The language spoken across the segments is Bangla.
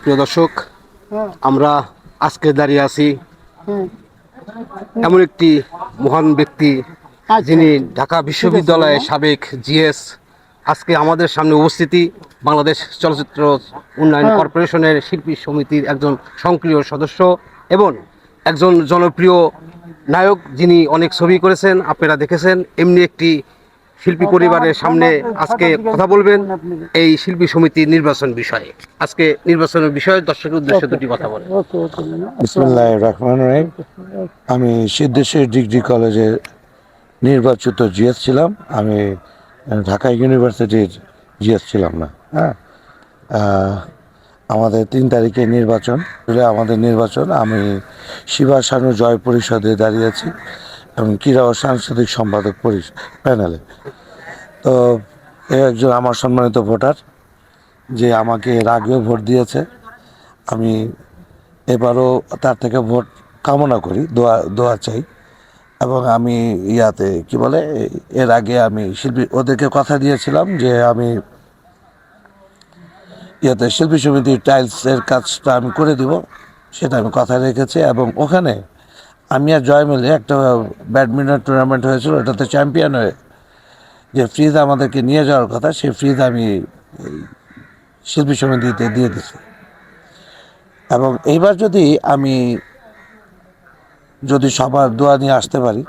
প্রিয় দর্শক, আমরা আজকে দাঁড়িয়ে আছি এমন একটি মহান ব্যক্তি যিনি ঢাকা বিশ্ববিদ্যালয়ের সাবেক জিএস। আজকে আমাদের সামনে উপস্থিতি বাংলাদেশ চলচ্চিত্র উন্নয়ন কর্পোরেশনের শিল্পী সমিতির একজন সক্রিয় সদস্য এবং একজন জনপ্রিয় নায়ক, যিনি অনেক ছবি করেছেন, আপনারা দেখেছেন। এমনি একটি শিল্পী পরিবারের সামনে আজকে কথা বলবেন এই শিল্পী সমিতির নির্বাচন বিষয়ে। আজকে নির্বাচনের বিষয়ে দর্শকের উদ্দেশ্যে দুটি কথা বলেন। বিসমিল্লাহির রহমানির রহিম। আমি সিদ্ধেশ্বরী ডিগ্রি কলেজের নির্বাচিত জিএস ছিলাম। আমি ঢাকা ইউনিভার্সিটির জিএস ছিলাম না। আমাদের 3 তারিখে নির্বাচন। আমাদের নির্বাচন, আমি শিবা শানু জয় পরিষদে দাঁড়িয়েছি এবং ক্রীড়া ও সাংস্কৃতিক সম্পাদক প্যানেলে। তো একজন আমার সম্মানিত ভোটার, যে আমাকে এর আগেও ভোট দিয়েছে। আমি এবারও তার থেকে ভোট কামনা করি, দোয়া চাই। এবং আমি এর আগে আমি ওদেরকে কথা দিয়েছিলাম যে আমি শিল্পী সমিতির টাইলসের কাজটা আমি করে দিব, সেটা আমি কথা রেখেছি। এবং ওখানে আমি আর জয় মিলে একটা ব্যাডমিন্টন টুর্নামেন্ট হয়েছিল, ওটাতে চ্যাম্পিয়ন হয়ে যে ফ্রিজ আমাদেরকে নিয়ে যাওয়ার কথা, সেই ফ্রিজ আমি শিল্পী সমিতিতে দিয়ে দিচ্ছি। এবং এইবার যদি সবার দোয়া নিয়ে আসতে পারি,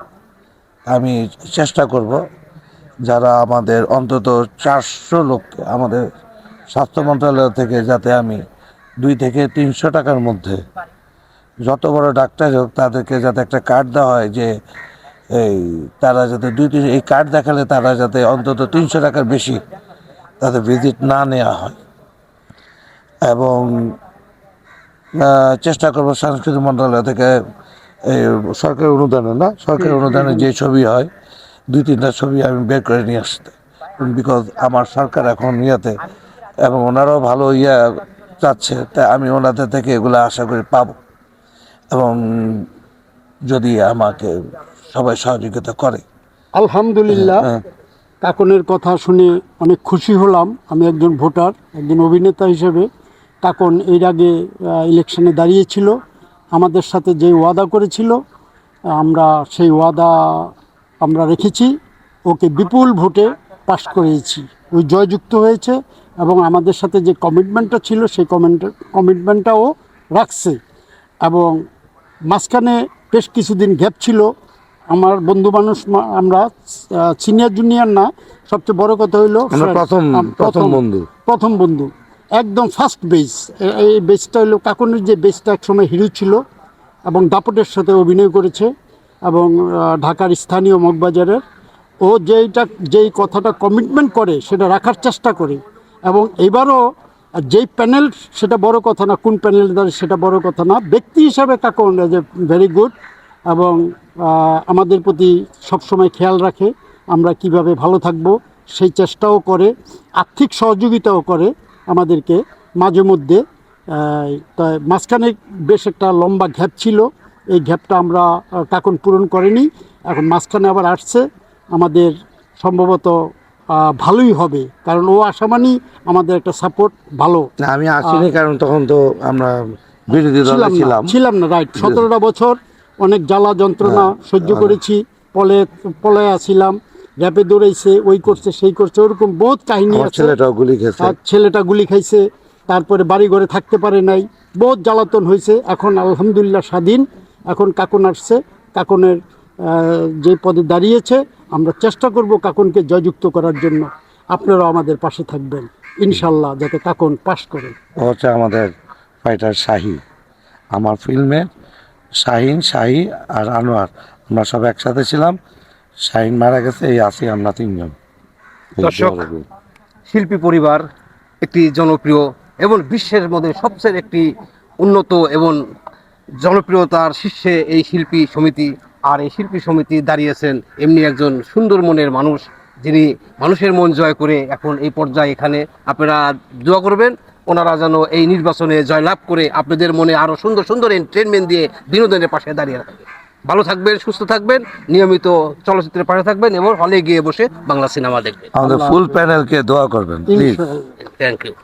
আমি চেষ্টা করব যারা আমাদের অন্তত 400 লোককে আমাদের স্বাস্থ্য মন্ত্রণালয় থেকে, যাতে আমি 2 থেকে 300 টাকার মধ্যে, যত বড় ডাক্তার হোক তাদেরকে যাতে একটা কার্ড দেওয়া হয়, যে তারা যাতে এই কার্ড দেখালে তারা যাতে অন্তত 300 টাকার বেশি তাদের ভিজিট না নেওয়া হয়। এবং চেষ্টা করব সাংস্কৃতিক মন্ত্রণালয় থেকে সরকারি অনুদানে যে ছবি হয় 2-3টা ছবি আমি বের করে নিয়ে আসতে, বিকজ আমার সরকার এখন এবং ওনারাও ভালো চাচ্ছে, তাই আমি ওনাদের থেকে এগুলো আশা করি পাবো। এবং যদি আমাকে সবাই সহযোগিতা করে। আলহামদুলিল্লাহ, কাকনের কথা শুনে অনেক খুশি হলাম। আমি একজন ভোটার, একজন অভিনেতা হিসেবে। কাকন এর আগে ইলেকশনে দাঁড়িয়েছিল, আমাদের সাথে যে ওয়াদা করেছিল আমরা সেই ওয়াদা রেখেছি। ওকে বিপুল ভোটে পাশ করিয়েছি, ওই জয়যুক্ত হয়েছে এবং আমাদের সাথে যে কমিটমেন্টটা ছিল সেই কমিটমেন্টটাও রাখছে। এবং মাঝখানে বেশ কিছুদিন গ্যাপ ছিল। আমার বন্ধু মানুষ, আমরা সিনিয়র জুনিয়র না, সবচেয়ে বড় কথা হইলো প্রথম বন্ধু, একদম ফার্স্ট বেস। এই বেসটা হলো কাকনের যে বেসটা একসময় হিরো ছিল এবং দাপটের সাথে অভিনয় করেছে এবং ঢাকার স্থানীয় মগবাজারের। ও যেই কথাটা কমিটমেন্ট করে সেটা রাখার চেষ্টা করে। এবং এবারও যেই প্যানেল, সেটা বড় কথা না, কোন প্যানেল দ্বারা সেটা বড় কথা না, ব্যক্তি হিসাবে কাকন যে ভেরি গুড এবং আমাদের প্রতি সবসময় খেয়াল রাখে আমরা কিভাবে ভালো থাকব সেই চেষ্টাও করে, আর্থিক সহযোগিতাও করে আমাদেরকে মাঝে মধ্যে। তাই মাঝখানে বেশ একটা লম্বা গ্যাপ ছিল, এই গ্যাপটা আমরা কাকন পূরণ করেনি। এখন মাঝখানে আবার আসছে, আমাদের সম্ভবত ভালোই হবে, কারণ ও আসামানি আমাদের একটা সাপোর্ট ভালো। আমি আসিনি, কারণ তখন তো আমরা বিরোধী দলে ছিলাম না, রাইট। 17টা বছর অনেক জ্বালা যন্ত্রণা সহ্য করেছি, পলায় আসছিলাম, র্যাপে দৌড়াইছে, ওই করছে সেই করছে, ওরকম বহুত কাহিনী আছে। ছেলেটা গুলি খাইছে, তারপরে বাড়ি ঘরে থাকতে পারে নাই, বহুত জ্বালাতন হয়েছে। এখন আলহামদুলিল্লাহ স্বাধীন। এখন কাকন আসছে, কাকনের যে পদে দাঁড়িয়েছে, আমরা চেষ্টা করব কাকনকে জয়যুক্ত করার জন্য। আপনারাও আমাদের পাশে থাকবেন ইনশাল্লাহ, যাতে কাকন পাশ করে। হচ্ছে আমাদের ফাইটার শাহী, আমার ফিল্মে শাহী আর আনোয়ার, আমরা সব একসাথে ছিলাম। শাহীন মারা গেছে, এই আছি আমরা 3 জন। দর্শক, শিল্পী পরিবার একটি জনপ্রিয় এবং বিশ্বের মধ্যে সবচেয়ে একটি উন্নত এবং জনপ্রিয়তার শীর্ষে এই শিল্পী সমিতি। আর এই শিল্পী সমিতি দাঁড়িয়েছেন এমনি একজন সুন্দর মনের মানুষ, যিনি মানুষের মন জয় করে এখন এই পর্যায়ে এখানে। আপনারা দোয়া করবেন ওনারা যেন এই নির্বাচনে জয়লাভ করে আপনাদের মনে আরও সুন্দর সুন্দর এন্টারটেনমেন্ট দিয়ে বিনোদনের পাশে দাঁড়িয়ে রাখবে। ভালো থাকবেন, সুস্থ থাকবেন, নিয়মিত চলচ্চিত্রের পাশে থাকবেন এবং হলে গিয়ে বসে বাংলা সিনেমা দেখবেন। আমাদের ফুল প্যানেলকে দোয়া করবেন প্লিজ। Thank you.